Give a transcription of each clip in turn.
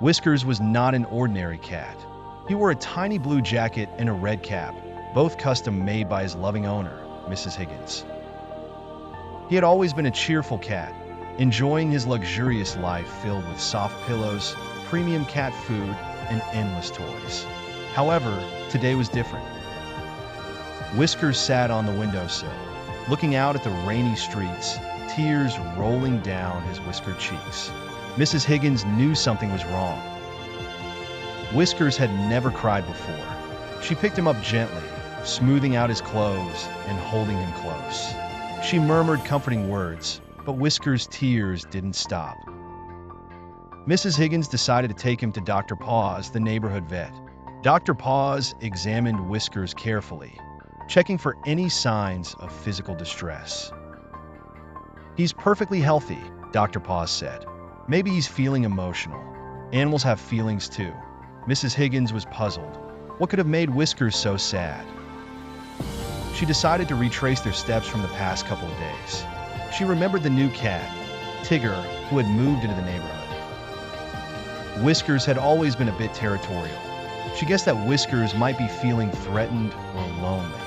Whiskers was not an ordinary cat. He wore a tiny blue jacket and a red cap, both custom made by his loving owner, Mrs. Higgins. He had always been a cheerful cat, enjoying his luxurious life filled with soft pillows, premium cat food, and endless toys. However, today was different. Whiskers sat on the windowsill, looking out at the rainy streets, tears rolling down his whiskered cheeks. Mrs. Higgins knew something was wrong. Whiskers had never cried before. She picked him up gently, smoothing out his clothes and holding him close. She murmured comforting words, but Whiskers' tears didn't stop. Mrs. Higgins decided to take him to Dr. Paws, the neighborhood vet. Dr. Paws examined Whiskers carefully, checking for any signs of physical distress. "He's perfectly healthy," Dr. Paws said. "Maybe he's feeling emotional. Animals have feelings too." Mrs. Higgins was puzzled. What could have made Whiskers so sad? She decided to retrace their steps from the past couple of days. She remembered the new cat, Tigger, who had moved into the neighborhood. Whiskers had always been a bit territorial. She guessed that Whiskers might be feeling threatened or lonely.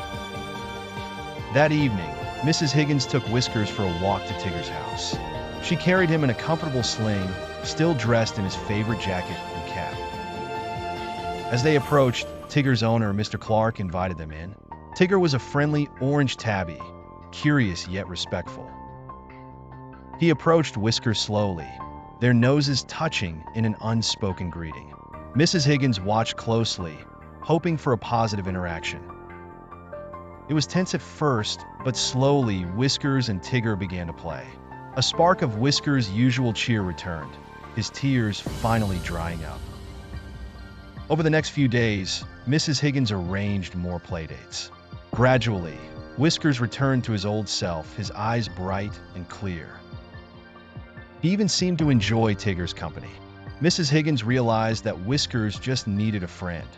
That evening, Mrs. Higgins took Whiskers for a walk to Tigger's house. She carried him in a comfortable sling, still dressed in his favorite jacket and cap. As they approached, Tigger's owner, Mr. Clark, invited them in. Tigger was a friendly orange tabby, curious yet respectful. He approached Whiskers slowly, their noses touching in an unspoken greeting. Mrs. Higgins watched closely, hoping for a positive interaction. It was tense at first, but slowly Whiskers and Tigger began to play. A spark of Whiskers' usual cheer returned, his tears finally drying up. Over the next few days, Mrs. Higgins arranged more playdates. Gradually, Whiskers returned to his old self, his eyes bright and clear. He even seemed to enjoy Tigger's company. Mrs. Higgins realized that Whiskers just needed a friend.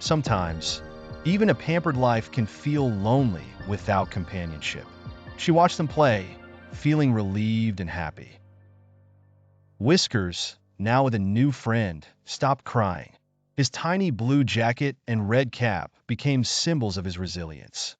Sometimes, even a pampered life can feel lonely without companionship. She watched them play, feeling relieved and happy. Whiskers, now with a new friend, stopped crying. His tiny blue jacket and red cap became symbols of his resilience.